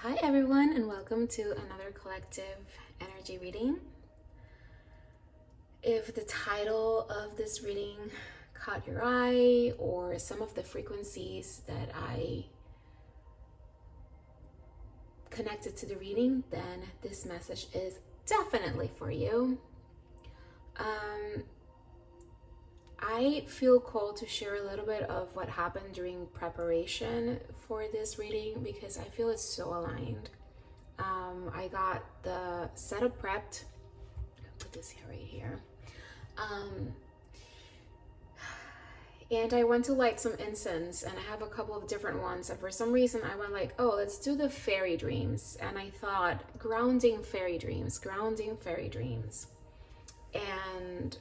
Hi everyone, and welcome to another collective energy reading. If the title of this reading caught your eye, or some of the frequencies that I connected to the reading, then this message is definitely for you. I feel called to share a little bit of what happened during preparation for this reading because I feel it's so aligned. I got the setup prepped. I'll put this here, right here. And I went to light some incense, and I have a couple of different ones. And for some reason, I went like, oh, let's do the fairy dreams. And I thought, grounding fairy dreams. And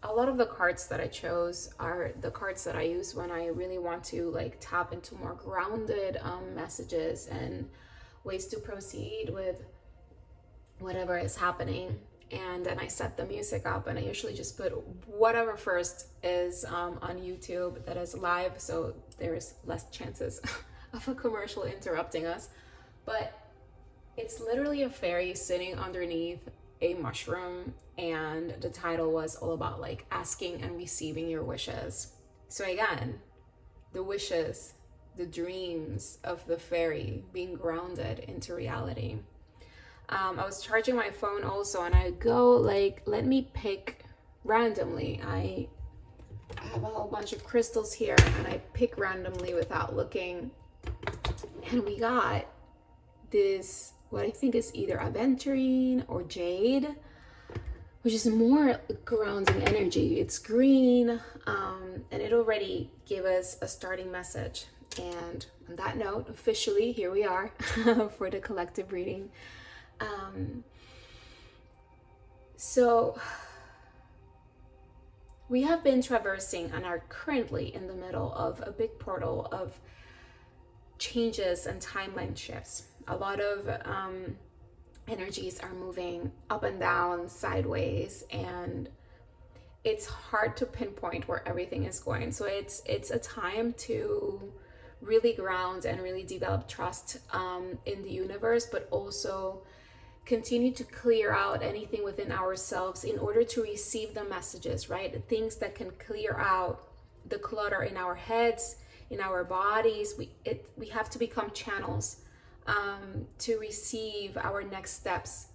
a lot of the cards that I chose are the cards that I use when I really want to like tap into more grounded messages and ways to proceed with whatever is happening. And then I set the music up, and I usually just put whatever first is on YouTube that is live, so there's less chances of a commercial interrupting us. But it's literally a fairy sitting underneath a mushroom, and the title was all about like asking and receiving your wishes. So again, the wishes, the dreams of the fairy being grounded into reality. I was charging my phone also, and I go like, let me pick randomly. I have a whole bunch of crystals here, and I pick randomly without looking. And we got this, what I think is either aventurine or jade, which is more grounding energy. It's green, and it already gave us a starting message. And on that note, officially, here we are for the collective reading. So we have been traversing and are currently in the middle of a big portal of changes and timeline shifts. A lot of energies are moving up and down, sideways, and it's hard to pinpoint where everything is going. So it's a time to really ground and really develop trust in the universe, but also continue to clear out anything within ourselves in order to receive the messages, right? The things that can clear out the clutter in our heads, in our bodies. We have to become channels to receive our next steps,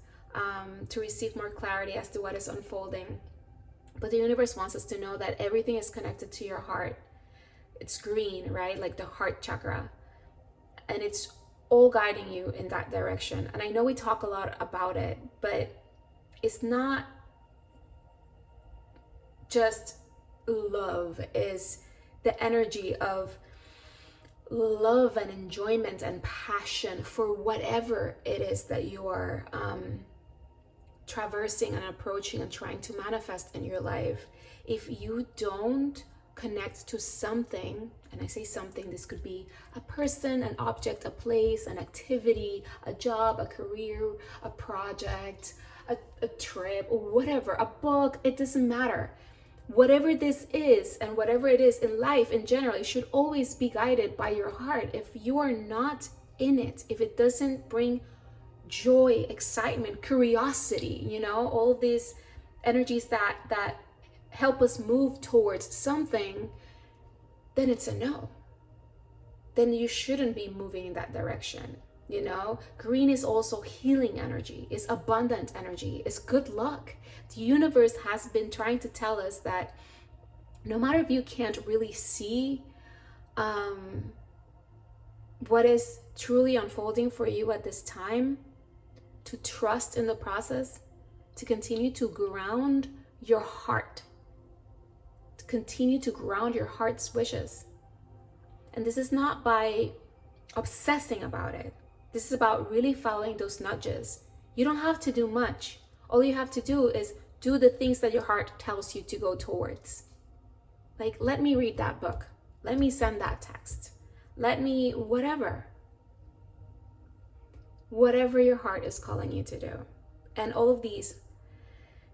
to receive more clarity as to what is unfolding. But the universe wants us to know that everything is connected to your heart. It's green, right? Like the heart chakra. And it's all guiding you in that direction. And I know we talk a lot about it, but it's not just love. Is the energy of love and enjoyment and passion for whatever it is that you are traversing and approaching and trying to manifest in your life. If you don't connect to something, and I say something, this could be a person, an object, a place, an activity, a job, a career, a project, a trip, or whatever, a book, it doesn't matter. Whatever this is, and whatever it is in life in general, it should always be guided by your heart. If you are not in it, if it doesn't bring joy, excitement, curiosity, all of these energies that help us move towards something, then it's a no. Then you shouldn't be moving in that direction. Green is also healing energy, is abundant energy, is good luck. The universe has been trying to tell us that no matter if you can't really see what is truly unfolding for you at this time, to trust in the process, to continue to ground your heart, to continue to ground your heart's wishes. And this is not by obsessing about it. This is about really following those nudges. You don't have to do much. All you have to do is do the things that your heart tells you to go towards. Like, let me read that book. Let me send that text. Let me, whatever your heart is calling you to do. And all of these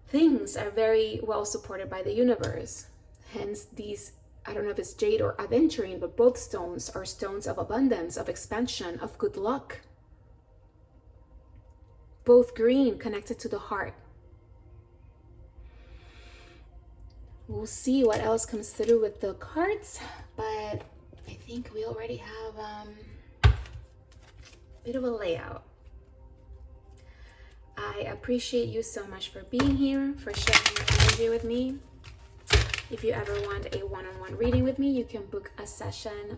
things are very well supported by the universe. Hence these, I don't know if it's jade or aventurine, but both stones are stones of abundance, of expansion, of good luck. both green, connected to the heart. We'll see what else comes through with the cards, but I think we already have a bit of a layout. I appreciate you so much for being here, for sharing your energy with me. If you ever want a one-on-one reading with me, you can book a session,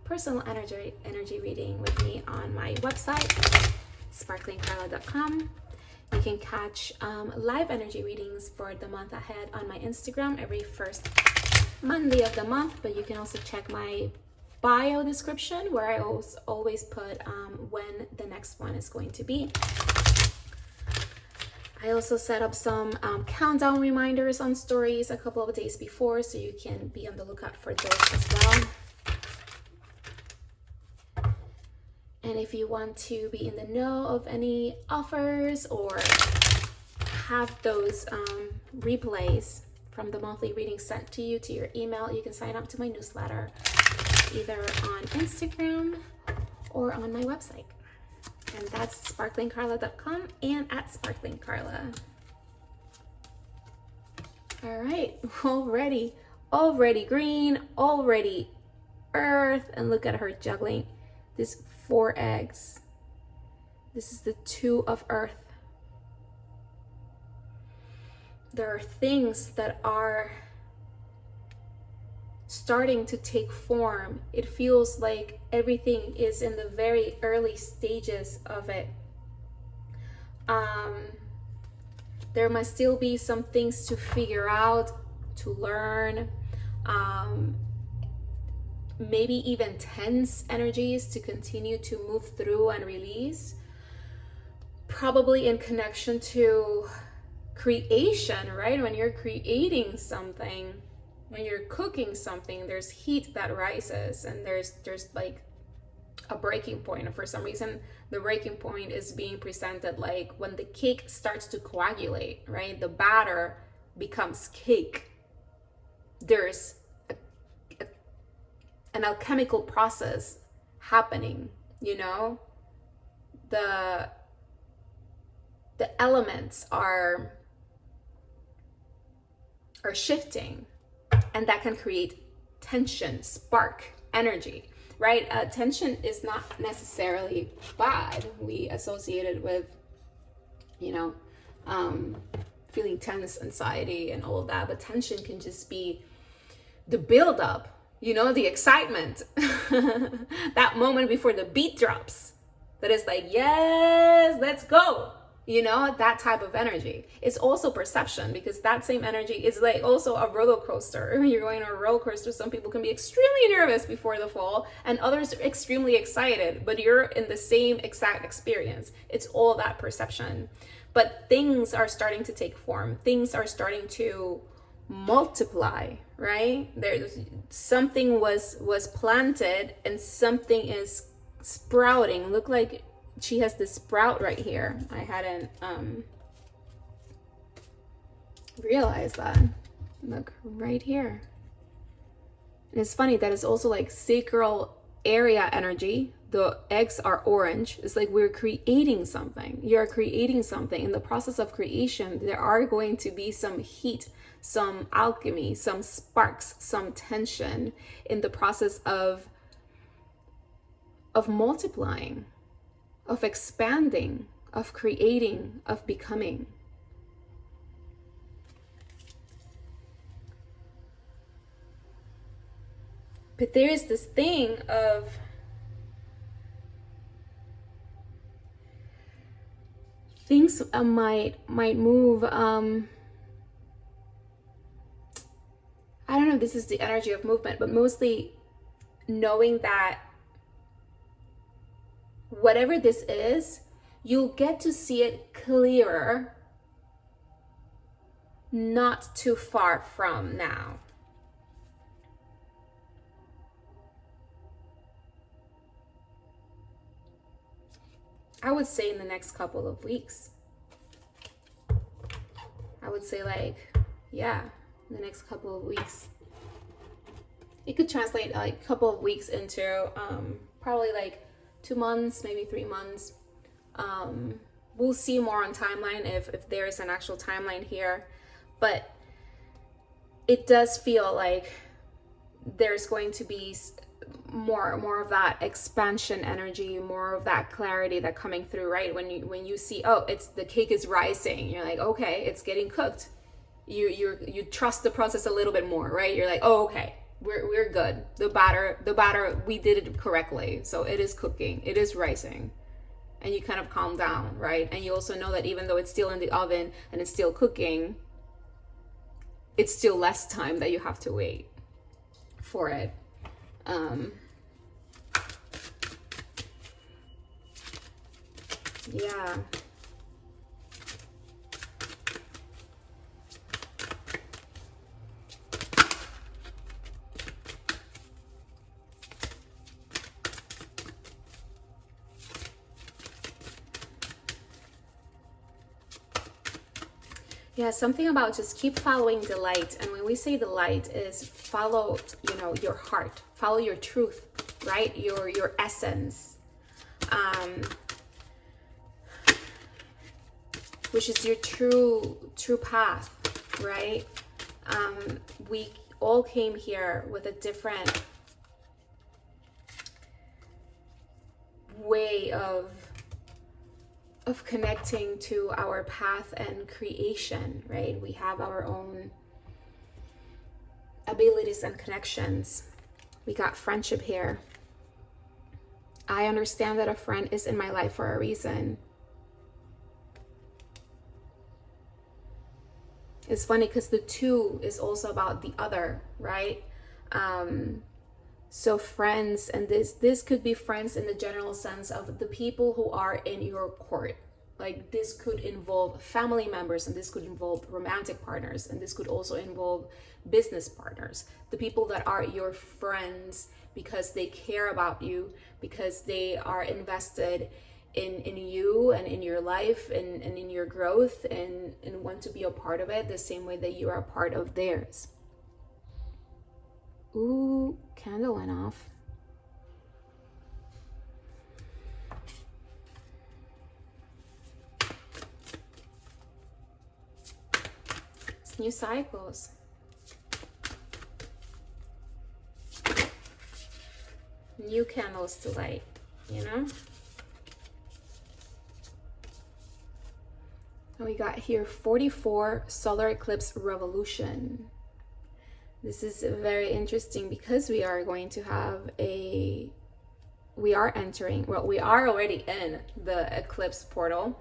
personal energy reading with me on my website, sparklingcarla.com. You can catch live energy readings for the month ahead on my Instagram every first Monday of the month, but you can also check my bio description where I always put when the next one is going to be. I also set up some countdown reminders on stories a couple of days before, so you can be on the lookout for those as well. And if you want to be in the know of any offers or have those replays from the monthly readings sent to you to your email, you can sign up to my newsletter either on Instagram or on my website. And that's sparklingcarla.com and at sparklingcarla. All right, already green, already earth, and look at her juggling this 4 eggs. This is the 2 of earth. There are things that are starting to take form. It feels like everything is in the very early stages of it. There must still be some things to figure out, to learn, maybe even tense energies to continue to move through and release, probably in connection to creation, right? When you're creating something, when you're cooking something, there's heat that rises, and there's like a breaking point. And for some reason, the breaking point is being presented like when the cake starts to coagulate, right? The batter becomes cake. There's an alchemical process happening, you know? The elements are shifting, and that can create tension, spark, energy, right? Tension is not necessarily bad. We associate it with, you know, feeling tense, anxiety, and all of that. But tension can just be the buildup, you know, the excitement, that moment before the beat drops, that is like, yes, let's go. You know, that type of energy. It's also perception, because that same energy is like also a roller coaster. When you're going on a roller coaster, some people can be extremely nervous before the fall and others are extremely excited, but you're in the same exact experience. It's all that perception. But things are starting to take form. Things are starting to multiply, right? There's something was planted and something is sprouting. Look like she has this sprout right here. I hadn't realized that. Look right here. And it's funny that it's also like sacral area energy. The eggs are orange. It's like we're creating something. You're creating something. In the process of creation, there are going to be some heat, some alchemy, some sparks, some tension in the process of multiplying, of expanding, of creating, of becoming. But there is this thing of things might move. I don't know if this is the energy of movement, but mostly knowing that whatever this is, you'll get to see it clearer not too far from now. I would say in the next couple of weeks. I would say like, yeah, the next couple of weeks. It could translate like a couple of weeks into probably like 2 months, maybe 3 months. we'll see more on timeline if there is an actual timeline here, but it does feel like there's going to be more of that expansion energy, more of that clarity that coming through, right? When you see, oh, it's the cake is rising, you're like, okay, it's getting cooked. You trust the process a little bit more, right? You're like, oh, okay, we're good. The batter, we did it correctly, so it is cooking, it is rising, and you kind of calm down, right? And you also know that even though it's still in the oven and it's still cooking, it's still less time that you have to wait for it. Yeah. Yeah, something about just keep following the light. And when we say the light is follow, you know, your heart, follow your truth, right? Your essence, which is your true path, right? We all came here with a different way of connecting to our path and creation, right? We have our own abilities and connections. We got friendship here. I understand that a friend is in my life for a reason. It's funny because the two is also about the other, right? So friends, and this could be friends in the general sense of the people who are in your court. Like this could involve family members, and this could involve romantic partners, and this could also involve business partners. The people that are your friends because they care about you, because they are invested in you and in your life and in your growth, and want to be a part of it the same way that you are a part of theirs. Ooh, candle went off. It's new cycles. New candles to light, you know? And we got here 44 solar eclipse revolution. This is very interesting because we are going to have we are already in the eclipse portal.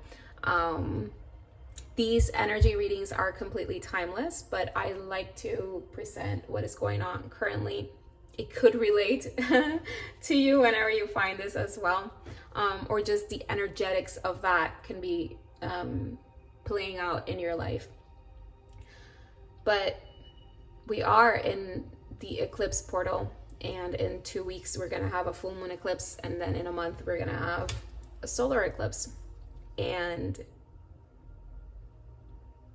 These energy readings are completely timeless, but I like to present what is going on currently. It could relate to you whenever you find this as well. Or just the energetics of that can be playing out in your life. But we are in the eclipse portal, and in 2 weeks we're gonna have a full moon eclipse, and then in a month we're gonna have a solar eclipse. And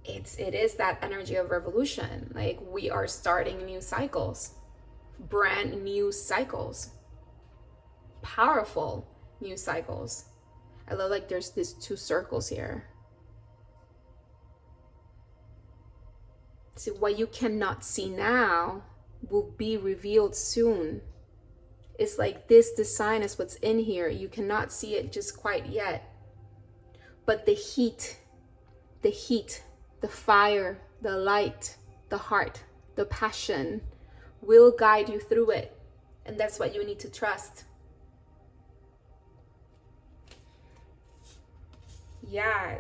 it is that energy of revolution. Like we are starting new cycles, brand new cycles, powerful new cycles. I love like there's these 2 circles here. So what you cannot see now will be revealed soon. It's like this design is what's in here. You cannot see it just quite yet. But the heat, the fire, the light, the heart, the passion will guide you through it. And that's what you need to trust. Yeah,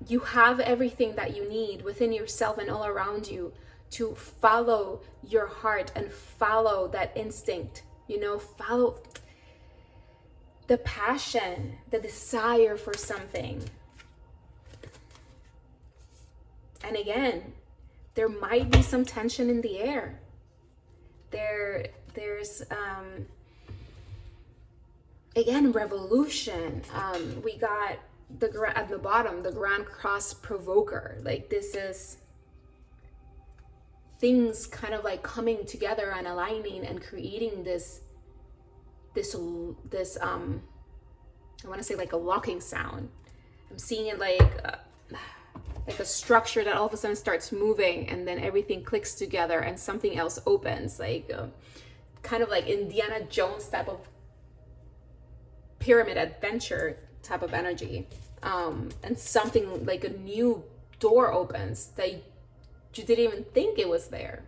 you have everything that you need within yourself and all around you to follow your heart and follow that instinct, you know, follow the passion, the desire for something. And again, there might be some tension in the air. There's again, revolution. We got at the bottom, the Grand Cross Provoker. Like this is things kind of like coming together and aligning and creating this I want to say like a locking sound. I'm seeing it like a structure that all of a sudden starts moving, and then everything clicks together and something else opens, like kind of like Indiana Jones type of pyramid adventure type of energy. And something like a new door opens that you didn't even think it was there,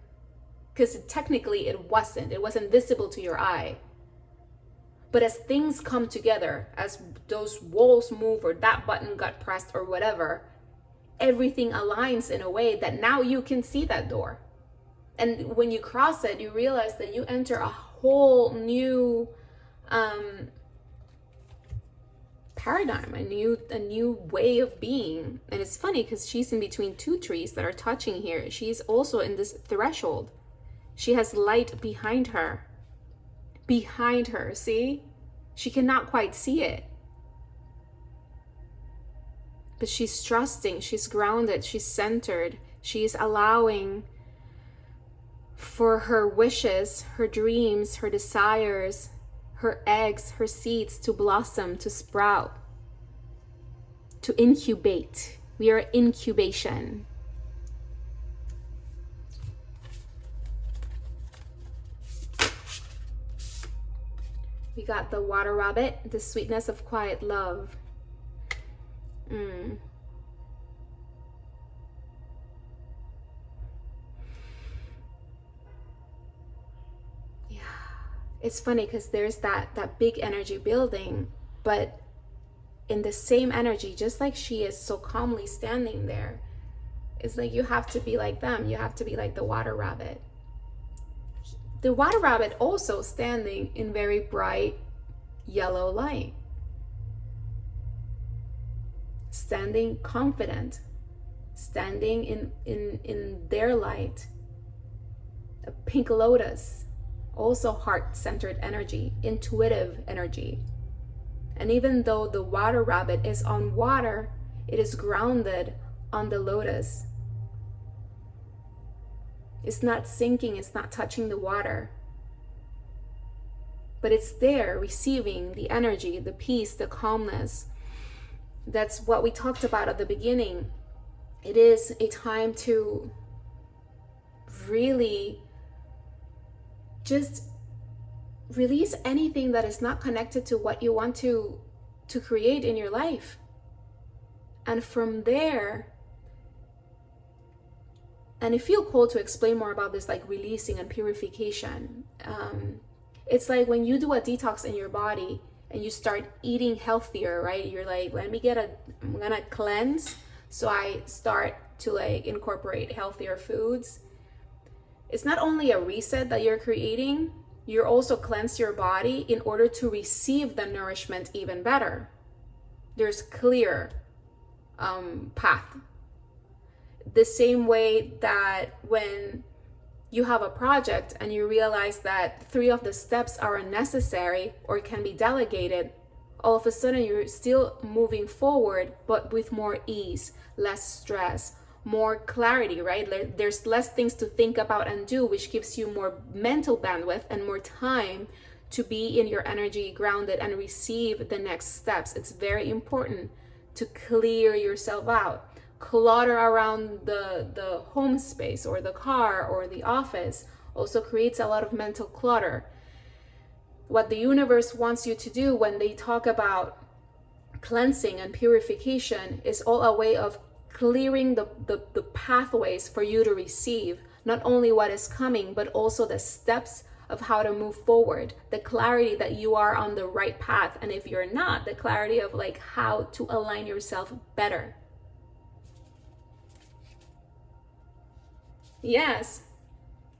because technically it wasn't visible to your eye. But as things come together, as those walls move, or that button got pressed or whatever, everything aligns in a way that now you can see that door. And when you cross it, you realize that you enter a whole new paradigm, a new way of being. And it's funny because she's in between two trees that are touching here. She's also in this threshold. She has light behind her. See? She cannot quite see it. But she's trusting, she's grounded, she's centered. She's allowing for her wishes, her dreams, her desires, her eggs, her seeds to blossom, to sprout, to incubate. We are incubation. We got the water rabbit, the sweetness of quiet love. Yeah, it's funny because there's that big energy building, but in the same energy, just like she is so calmly standing there, it's like you have to be like them. You have to be like the water rabbit. The water rabbit also standing in very bright yellow light. Standing confident, standing in their light. A pink lotus, also heart-centered energy, intuitive energy. And even though the water rabbit is on water, it is grounded on the lotus. It's not sinking, it's not touching the water. But it's there, receiving the energy, the peace, the calmness. That's what we talked about at the beginning. It is a time to really just release anything that is not connected to what you want to create in your life. And from there, and I feel called to explain more about this, like releasing and purification. It's like when you do a detox in your body and you start eating healthier, right? You're like, I'm gonna cleanse. So I start to like incorporate healthier foods. It's not only a reset that you're creating, you're also cleanse your body in order to receive the nourishment even better. There's clear path. The same way that when you have a project and you realize that 3 of the steps are unnecessary or can be delegated, all of a sudden you're still moving forward, but with more ease, less stress, more clarity, right? There's less things to think about and do, which gives you more mental bandwidth and more time to be in your energy, grounded, and receive the next steps. It's very important to clear yourself out. Clutter around the home space or the car or the office also creates a lot of mental clutter. What the universe wants you to do when they talk about cleansing and purification is all a way of clearing the pathways for you to receive not only what is coming, but also the steps of how to move forward, the clarity that you are on the right path, and if you're not, the clarity of like how to align yourself better. Yes,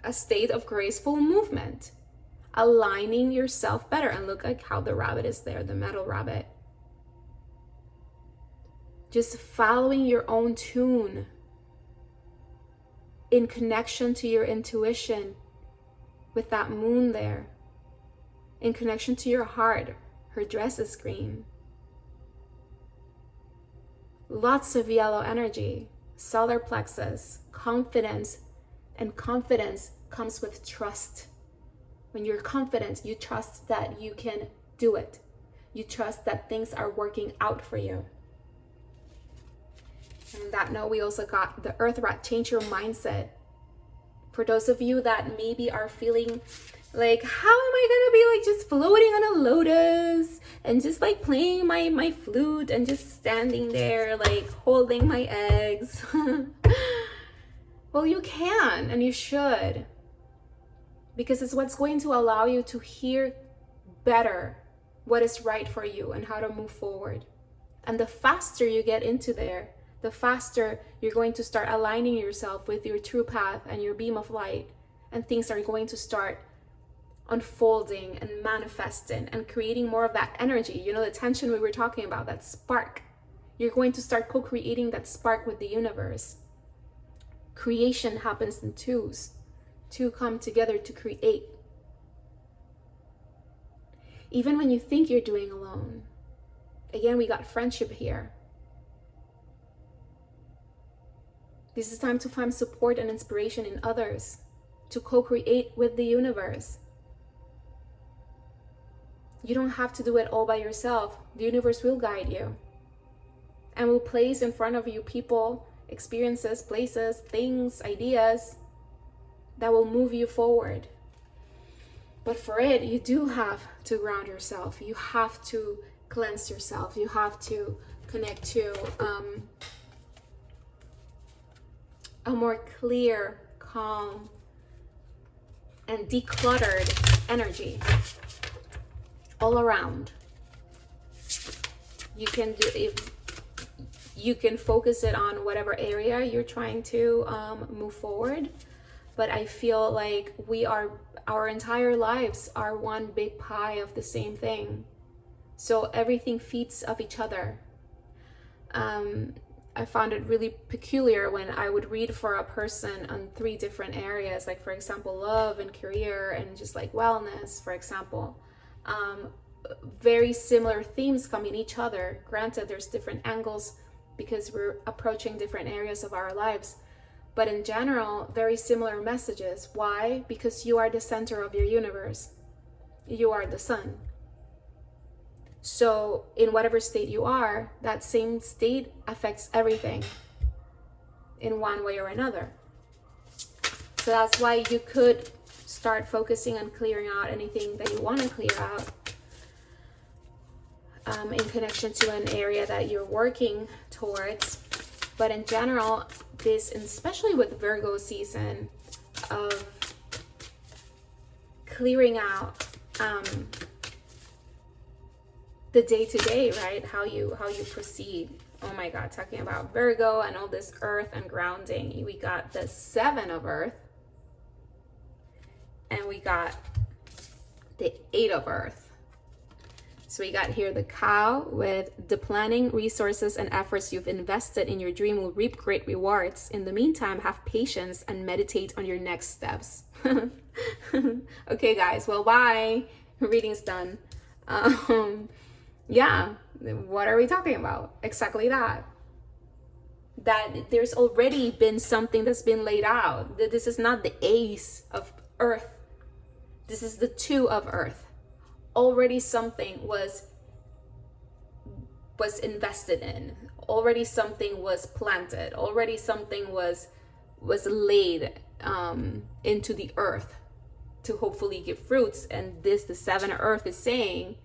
a state of graceful movement, aligning yourself better. And look like how the rabbit is there, the metal rabbit. Just following your own tune in connection to your intuition with that moon there, in connection to your heart. Her dress is green. Lots of yellow energy, solar plexus, confidence. And confidence comes with trust. When you're confident, you trust that you can do it. You trust that things are working out for you. And on that note, we also got the Earth Rat, change your mindset. For those of you that maybe are feeling like, how am I gonna be like just floating on a lotus and just like playing my flute and just standing there like holding my eggs? Well, you can and you should, because it's what's going to allow you to hear better what is right for you and how to move forward. And the faster you get into there, the faster you're going to start aligning yourself with your true path and your beam of light, and things are going to start unfolding and manifesting and creating more of that energy. You know, the tension we were talking about, that spark. You're going to start co-creating that spark with the universe. Creation happens in twos. Two come together to create. Even when you think you're doing alone. Again, we got friendship here. This is time to find support and inspiration in others, to co-create with the universe. You don't have to do it all by yourself. The universe will guide you and will place in front of you people, experiences, places, things, ideas that will move you forward. But for it, you do have to ground yourself. You have to cleanse yourself. You have to connect to a more clear, calm, and decluttered energy all around. You can do, if you can focus it on whatever area you're trying to move forward. But I feel like our entire lives are one big pie of the same thing. So everything feeds off each other. I found it really peculiar when I would read for a person on 3 different areas, like for example, love and career and just like wellness, for example. Very similar themes come in each other. Granted, there's different angles because we're approaching different areas of our lives. But in general, very similar messages. Why? Because you are the center of your universe. You are the sun. So in whatever state you are, that same state affects everything in one way or another. So that's why you could start focusing on clearing out anything that you want to clear out in connection to an area that you're working towards. But in general, this, especially with Virgo season, of clearing out the day-to-day, right? How you proceed. Oh my God, talking about Virgo and all this earth and grounding. We got the 7 of earth and we got the 8 of earth. So we got here the cow with the planning, resources, and efforts you've invested in your dream will reap great rewards. In the meantime, have patience and meditate on your next steps. Okay, guys. Well, bye. Reading's done. Yeah. What are we talking about? Exactly that. That there's already been something that's been laid out. That this is not the ace of earth. This is the 2 of earth. Already something was invested in. Already something was planted. Already something was laid into the earth to hopefully give fruits. And this, the 7 of earth, is saying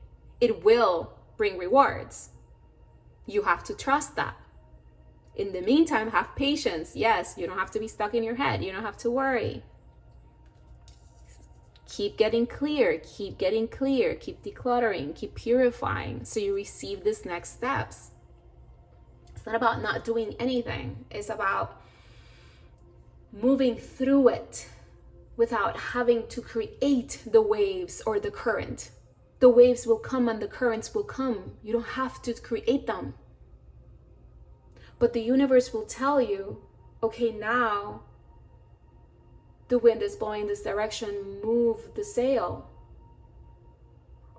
it will bring rewards. You have to trust that. In the meantime, have patience. Yes, you don't have to be stuck in your head. You don't have to worry. Keep getting clear, keep decluttering, keep purifying so you receive these next steps. It's not about not doing anything. It's about moving through it without having to create the waves or the current. The waves will come and the currents will come. You don't have to create them. But the universe will tell you, okay, now the wind is blowing this direction, move the sail.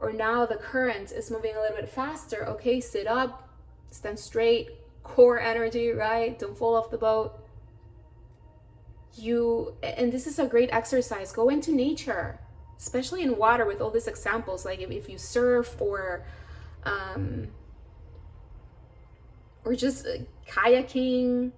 Or now the current is moving a little bit faster. Okay, sit up, stand straight, core energy, right? Don't fall off the boat. And this is a great exercise. Go into nature, especially in water with all these examples. Like if you surf or or just kayaking,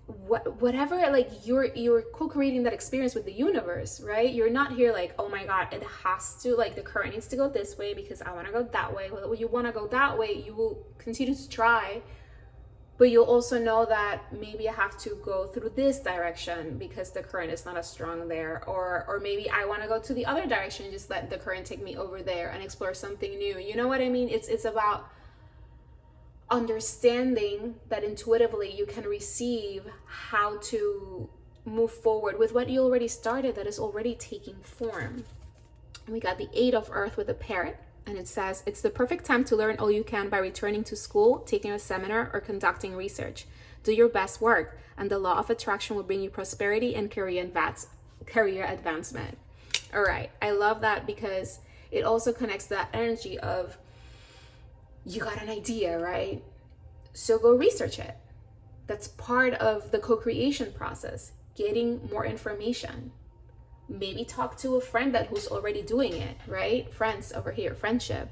whatever, like you're co-creating that experience with the universe, right? You're not here like, oh my god, it has to, like, the current needs to go this way because I want to go that way. Well, you want to go that way, you will continue to try, but you'll also know that maybe I have to go through this direction because the current is not as strong there, or maybe I want to go to the other direction, just let the current take me over there and explore something new. You know what I mean? It's about understanding that intuitively you can receive how to move forward with what you already started, that is already taking form. We got the 8 of Earth with a parrot, and it says, it's the perfect time to learn all you can by returning to school, taking a seminar, or conducting research. Do your best work, and the law of attraction will bring you prosperity and career advancement. All right, I love that because it also connects that energy of, you got an idea, right? So go research it. That's part of the co-creation process, getting more information. Maybe talk to a friend who's already doing it, right? Friends over here, friendship.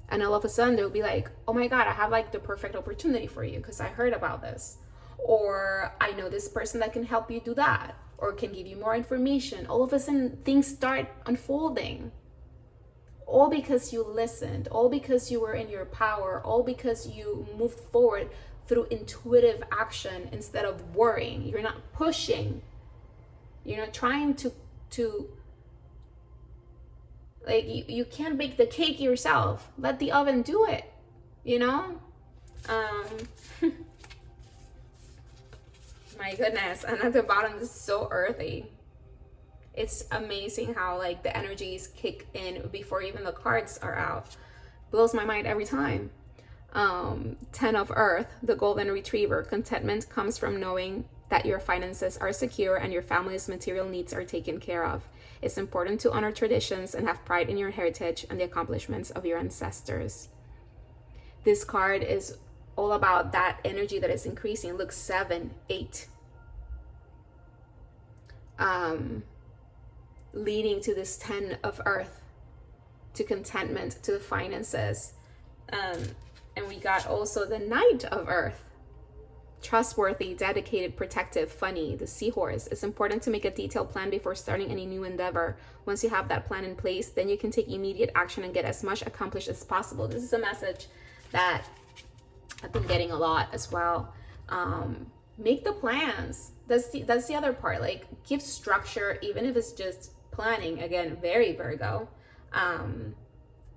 And all of a sudden they'll be like, oh my God, I have like the perfect opportunity for you because I heard about this. Or I know this person that can help you do that, or can give you more information. All of a sudden things start unfolding. All because you listened, all because you were in your power, all because you moved forward through intuitive action instead of worrying. You're not pushing. You're not trying to like, you can't bake the cake yourself. Let the oven do it, you know? My goodness. And at the bottom, this is so earthy. It's amazing how like the energies kick in before even the cards are out. Blows my mind every time. 10 of Earth, the golden retriever. Contentment comes from knowing that your finances are secure and your family's material needs are taken care of. It's important to honor traditions and have pride in your heritage and the accomplishments of your ancestors. This card is all about that energy that is increasing. Look, 7, 8. Leading to this 10 of Earth, to contentment, to the finances. And we got also the Knight of Earth. Trustworthy, dedicated, protective, funny, the seahorse. It's important to make a detailed plan before starting any new endeavor. Once you have that plan in place, then you can take immediate action and get as much accomplished as possible. This is a message that I've been getting a lot as well. Make the plans. That's the other part. Like, give structure, even if it's just planning. Again, very Virgo. On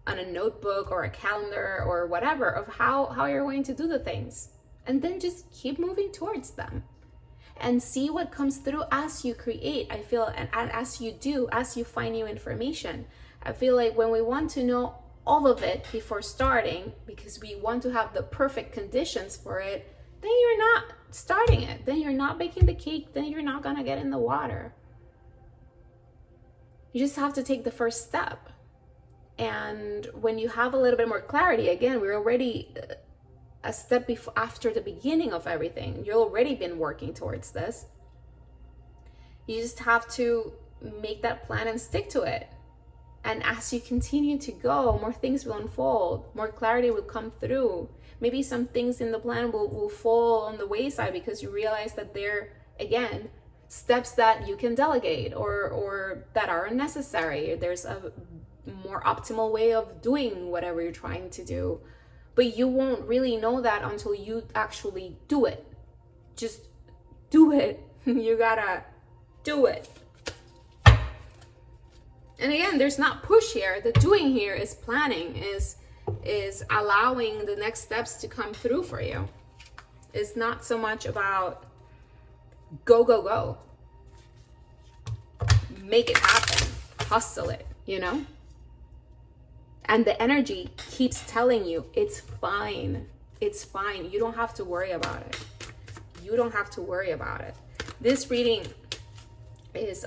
a notebook or a calendar or whatever, of how you're going to do the things. And then just keep moving towards them and see what comes through as you create. I feel, and as you find new information, I feel like when we want to know all of it before starting, because we want to have the perfect conditions for it, then you're not starting it. Then you're not baking the cake. Then you're not gonna get in the water. You just have to take the first step. And when you have a little bit more clarity, again, we're already a step after the beginning of everything. You've already been working towards this. You just have to make that plan and stick to it. And as you continue to go, more things will unfold, more clarity will come through. Maybe some things in the plan will fall on the wayside because you realize that they're, again, steps that you can delegate or that are unnecessary. There's a more optimal way of doing whatever you're trying to do. But you won't really know that until you actually do it. Just do it. You gotta do it. And again, there's not push here. The doing here is planning, is allowing the next steps to come through for you. It's not so much about go, go, go. Make it happen. Hustle it, you know? And the energy keeps telling you, it's fine. It's fine. You don't have to worry about it. You don't have to worry about it. This reading is,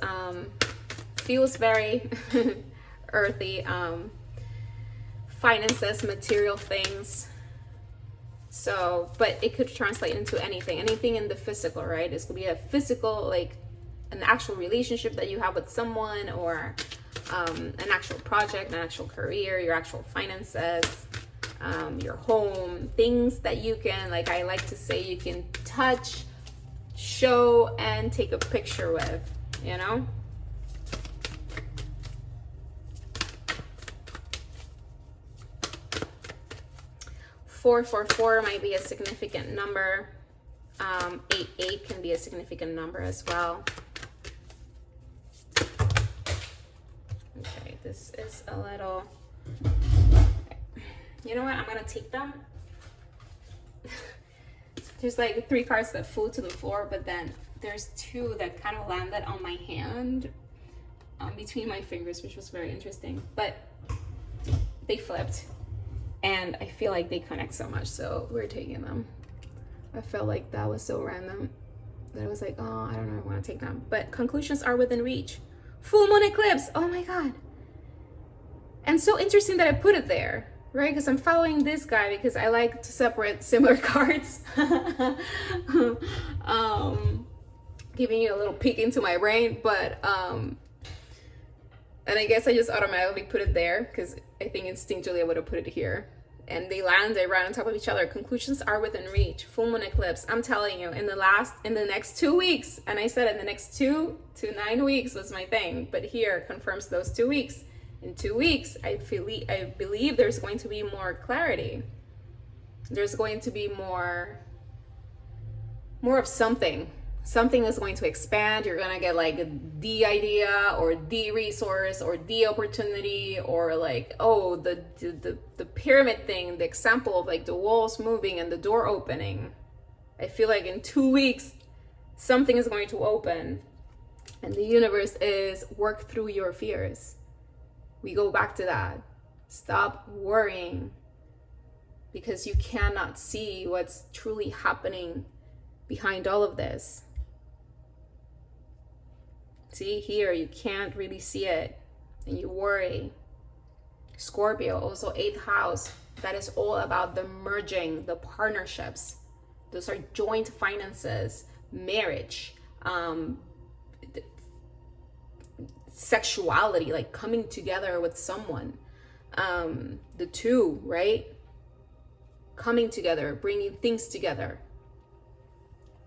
feels very earthy. Finances, material things. So, but it could translate into anything in the physical, right? This could be a physical, like, an actual relationship that you have with someone, or an actual project, an actual career, your actual finances, your home, things that you can, like I like to say, you can touch, show, and take a picture with, you know? Four might be a significant number. 8 can be a significant number as well. Okay, this is a little, you know what, I'm gonna take them. There's like 3 cards that flew to the floor, but then there's 2 that kind of landed on my hand, between my fingers, which was very interesting, but they flipped and I feel like they connect so much, so we're taking them. I felt like that was so random that I was like, oh, I don't know, I want to take them. But conclusions are within reach. Full moon eclipse, oh my God. And so interesting that I put it there, right? Because I'm following this guy because I like to separate similar cards. Giving you a little peek into my brain, but and I guess I just automatically put it there because I think instinctually I would have put it here. And they landed right on top of each other. Conclusions are within reach. Full moon eclipse. I'm telling you, in the next 2 weeks, and I said in the next 2 to 9 weeks was my thing, but here confirms those 2 weeks. In 2 weeks, I believe there's going to be more clarity. There's going to be more of something. Something is going to expand. You're gonna get like the idea or the resource or the opportunity, or like, oh, the pyramid thing, the example of like the walls moving and the door opening. I feel like in 2 weeks something is going to open, and the universe is work through your fears. We go back to that. Stop worrying, because you cannot see what's truly happening behind all of this. See here, you can't really see it and you worry. Scorpio, also 8th house. That is all about the merging, the partnerships. Those are joint finances, marriage, sexuality, like coming together with someone. The 2, right? Coming together, bringing things together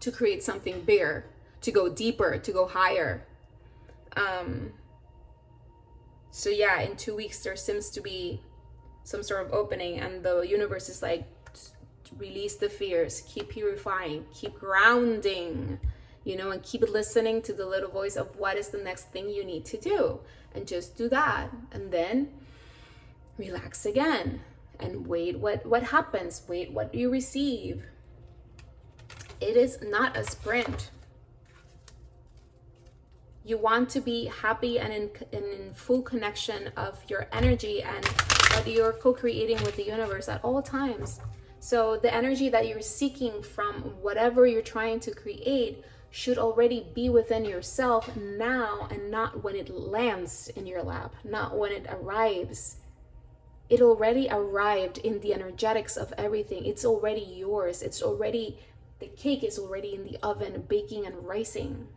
to create something bigger, to go deeper, to go higher. So yeah, in 2 weeks there seems to be some sort of opening, and the universe is like, release the fears, keep purifying, keep grounding, you know, and keep listening to the little voice of what is the next thing you need to do, and just do that, and then relax again and wait what happens, wait what you receive. It is not a sprint. You want to be happy and in full connection of your energy and what you're co-creating with the universe at all times. So the energy that you're seeking from whatever you're trying to create should already be within yourself now, and not when it lands in your lap, not when it arrives. It already arrived in the energetics of everything. It's already yours. It's already, the cake is already in the oven, baking and rising.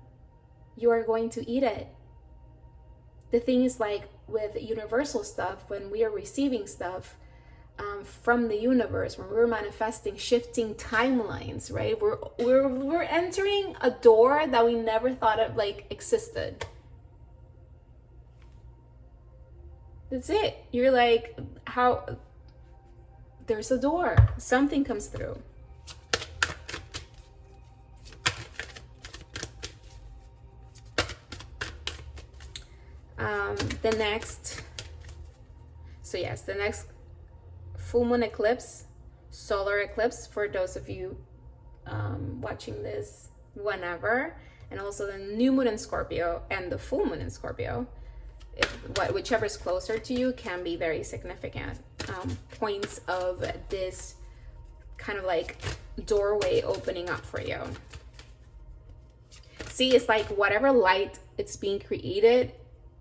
You are going to eat it. The thing is, like with universal stuff, when we are receiving stuff from the universe, when we're manifesting shifting timelines, right? We're entering a door that we never thought of like existed. That's it. You're like, how? There's a door. Something comes through. The next full moon eclipse, solar eclipse, for those of you watching this whenever, and also the new moon in Scorpio and the full moon in Scorpio, whichever is closer to you, can be very significant points of this kind of like doorway opening up for you. See, it's like whatever light it's being created,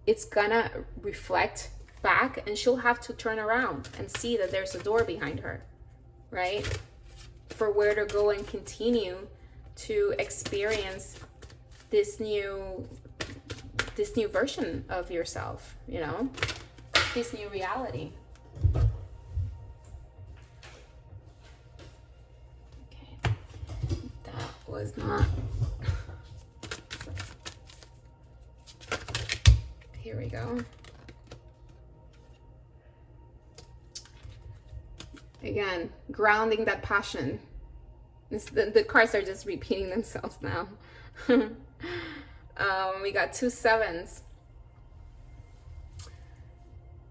it's gonna reflect back, and she'll have to turn around and see that there's a door behind her, right? For where to go and continue to experience this new version of yourself, you know, this new reality. Okay, that was not. Here we go. Again, grounding that passion. The cards are just repeating themselves now. We got 2 7s.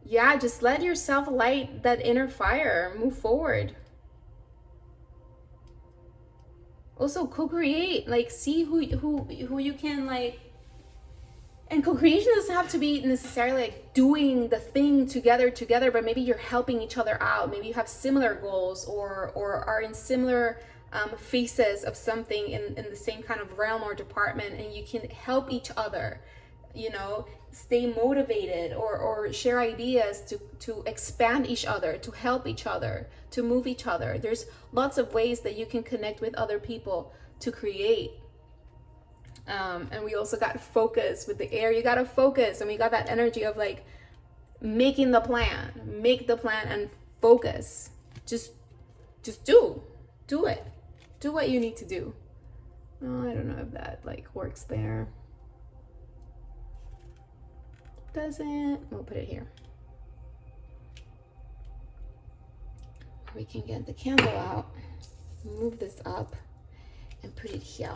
Yeah, just let yourself light that inner fire. Move forward. Also, co-create. Like, see who you can, like. And co-creation doesn't have to be necessarily like doing the thing together, but maybe you're helping each other out. Maybe you have similar goals or are in similar phases of something in the same kind of realm or department, and you can help each other, you know, stay motivated or share ideas to expand each other, to help each other, to move each other. There's lots of ways that you can connect with other people to create. And we also got focus with the air. You got to focus, and we got that energy of like making the plan, make the plan and focus. Just do it. Do what you need to do. Oh, I don't know if that like works there. Doesn't. We'll put it here. We can get the candle out, move this up, and put it here.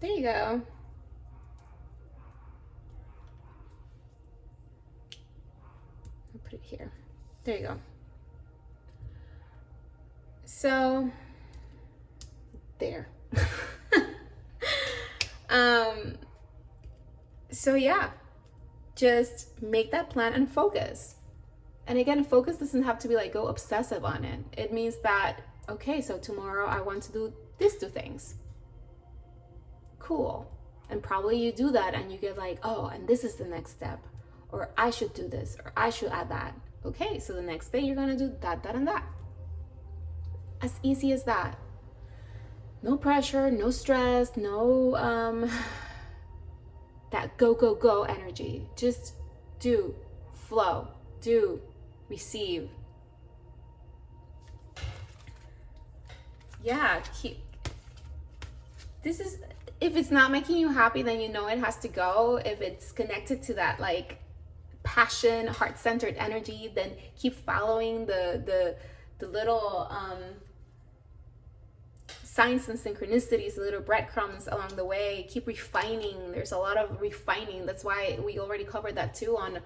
There you go. I'll put it here. There you go. So, there. So yeah, just make that plan and focus. And again, focus doesn't have to be like go obsessive on it. It means that, okay, so tomorrow I want to do these 2 things. Cool. And probably you do that and you get like, oh, and this is the next step, or I should do this, or I should add that. Okay, so the next day you're gonna do that, that, and that. As easy as that. No pressure, no stress, no that go energy. Just do, flow, do, receive. Yeah, this is, if it's not making you happy, then you know it has to go. If it's connected to that like passion, heart-centered energy, then keep following the little signs and synchronicities, the little breadcrumbs along the way. Keep refining. There's a lot of refining. That's why we already covered that too on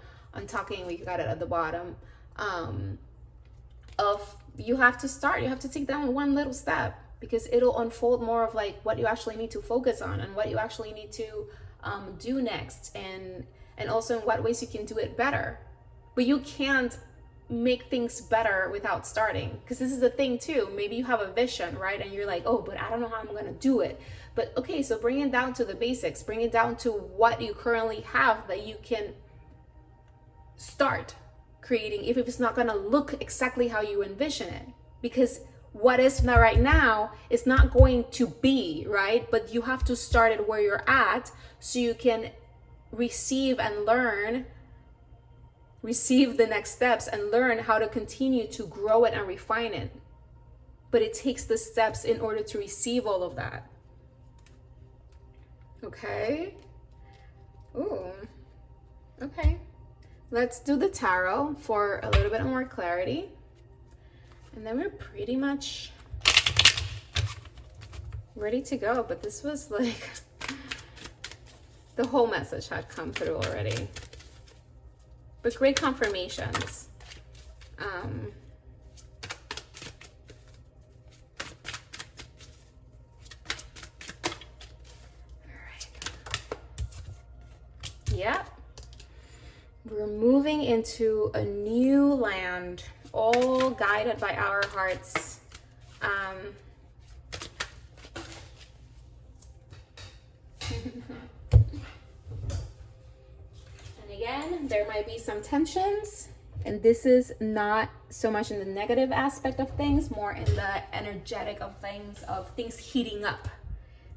talking. We got it at the bottom. Of you have to start. You have to take down one little step, because it'll unfold more of like what you actually need to focus on and what you actually need to do next, and also in what ways you can do it better. But you can't make things better without starting, because this is the thing too. Maybe you have a vision, right? And you're like, oh, but I don't know how I'm gonna do it. But okay, so bring it down to the basics, bring it down to what you currently have that you can start creating, if it's not gonna look exactly how you envision it. Because what is not right now is not going to be, right? But you have to start at where you're at so you can receive and learn, receive the next steps and learn how to continue to grow it and refine it. But it takes the steps in order to receive all of that. Okay. Ooh. Okay. Let's do the tarot for a little bit more clarity. And then we're pretty much ready to go. But this was like, the whole message had come through already. But great confirmations. All right. Yep. We're moving into a new land, all guided by our hearts. Again, there might be some tensions, and this is not so much in the negative aspect of things, more in the energetic of things heating up,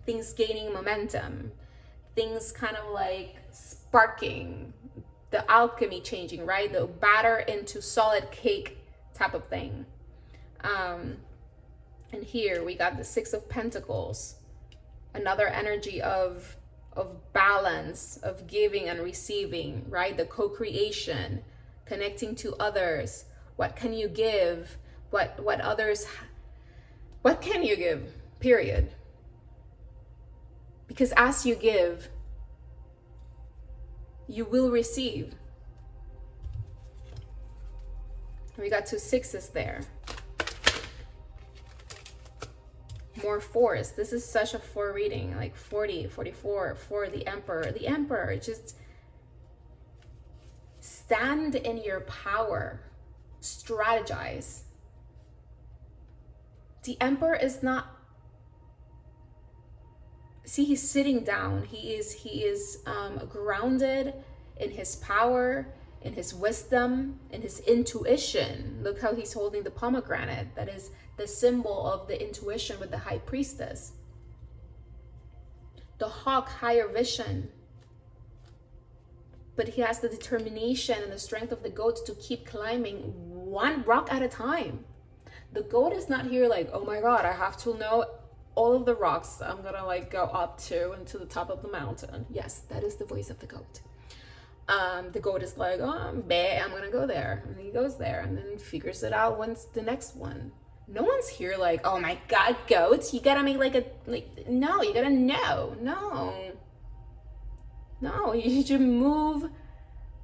things gaining momentum, things kind of like sparking, the alchemy changing, right? The batter into solid cake type of thing. And here we got the Six of Pentacles, another energy of balance, of giving and receiving, right? The co-creation, connecting to others. What can you give? What can you give? Period. Because as you give, you will receive. We got 2 sixes there. More 4s. This is such a 4 reading, like 40, 44, for the Emperor. The Emperor, just stand in your power. Strategize. The Emperor is not, see, he's sitting down. He is grounded in his power, in his wisdom, in his intuition. Look how he's holding the pomegranate. That is the symbol of the intuition with the High Priestess. The hawk, higher vision. But he has the determination and the strength of the goat to keep climbing one rock at a time. The goat is not here like, oh my God, I have to know all of the rocks I'm gonna like go up to and to the top of the mountain. Yes, that is the voice of the goat. The goat is like, oh, I'm gonna go there. And he goes there and then figures it out when's the next one. No one's here like, oh my God, goats, you gotta make no, you gotta know. No, you should move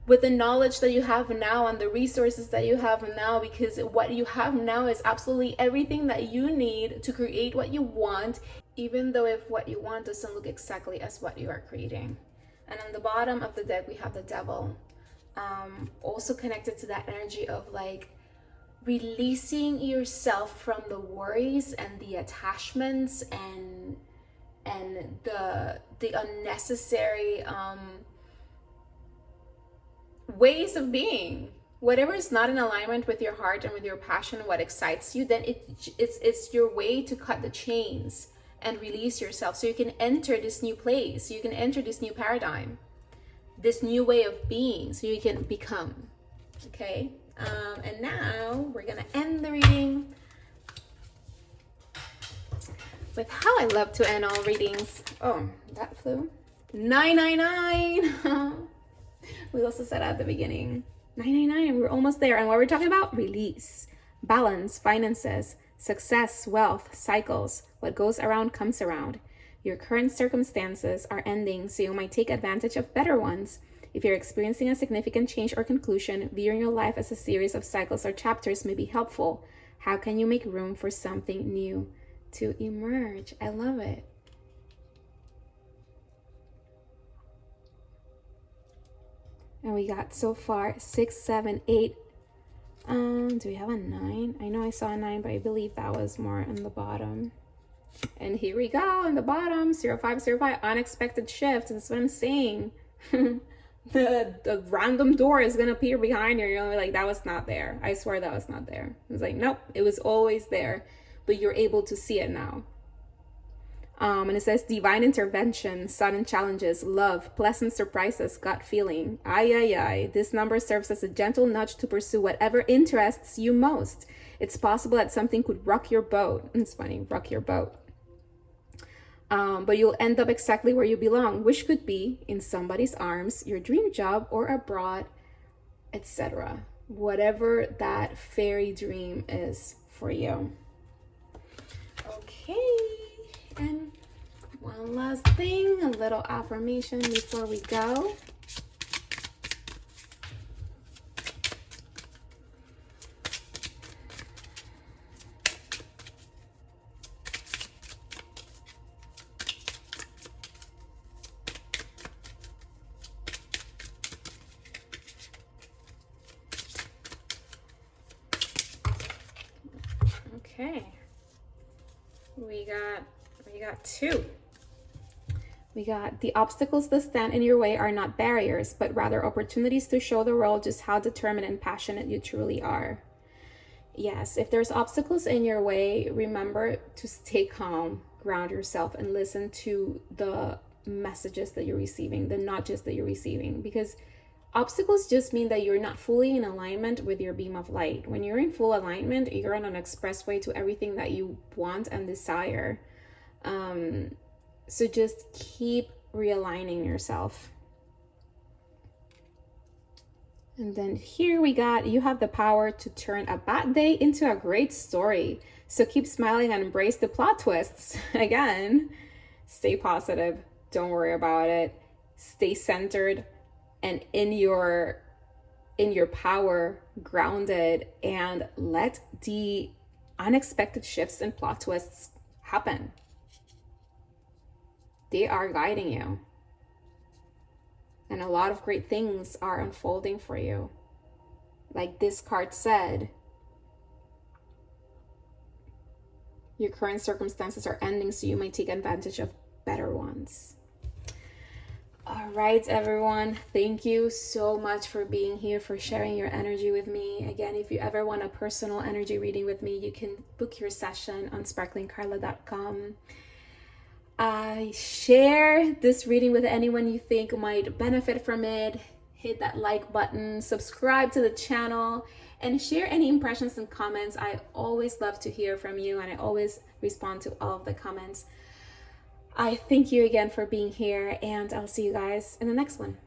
with the knowledge that you have now and the resources that you have now, because what you have now is absolutely everything that you need to create what you want, even though if what you want doesn't look exactly as what you are creating. And on the bottom of the deck, we have the Devil, also connected to that energy of like releasing yourself from the worries and the attachments and the unnecessary ways of being. Whatever is not in alignment with your heart and with your passion, what excites you, then it's your way to cut the chains and release yourself so you can enter this new place, you can enter this new paradigm, this new way of being, so you can become. Okay, and now we're gonna end the reading with how I love to end all readings. Oh, that flew. 999. We also said at the beginning 999. We're almost there. And what we're talking about: release, balance, finances, success, wealth, cycles. What goes around comes around. Your current circumstances are ending, so you might take advantage of better ones. If you're experiencing a significant change or conclusion, viewing your life as a series of cycles or chapters may be helpful. How can you make room for something new to emerge? I love it. And we got so far 6, 7, 8. Do we have a 9? I know I saw a 9, but I believe that was more in the bottom. And here we go in the bottom, 0505, unexpected shift. That's what I'm saying. the random door is gonna appear behind you. You're gonna be like, that was not there. I swear that was not there. It was like, nope, it was always there, but you're able to see it now. And it says divine intervention, sudden challenges, love, pleasant surprises, gut feeling. Ay. This number serves as a gentle nudge to pursue whatever interests you most. It's possible that something could rock your boat. It's funny, rock your boat. But you'll end up exactly where you belong, which could be in somebody's arms, your dream job, or abroad, etc. Whatever that fairy dream is for you. Okay. And one last thing, a little affirmation before we go. Okay. We got 2. We got the obstacles that stand in your way are not barriers, but rather opportunities to show the world just how determined and passionate you truly are. Yes, if there's obstacles in your way, remember to stay calm, ground yourself, and listen to the messages that you're receiving, the nudges that you're receiving, because obstacles just mean that you're not fully in alignment with your beam of light. When you're in full alignment, you're on an expressway to everything that you want and desire. So just keep realigning yourself. And then here we got, you have the power to turn a bad day into a great story. So keep smiling and embrace the plot twists. Again, stay positive. Don't worry about it. Stay centered and in your power, grounded, and let the unexpected shifts and plot twists happen. They are guiding you. And a lot of great things are unfolding for you. Like this card said, your current circumstances are ending, so you might take advantage of better ones. All right, everyone. Thank you so much for being here, for sharing your energy with me. Again, if you ever want a personal energy reading with me, you can book your session on sparklingkarla.com. Share this reading with anyone you think might benefit from it. Hit that like button, subscribe to the channel, and share any impressions and comments. I always love to hear from you, and I always respond to all of the comments. I thank you again for being here, and I'll see you guys in the next one.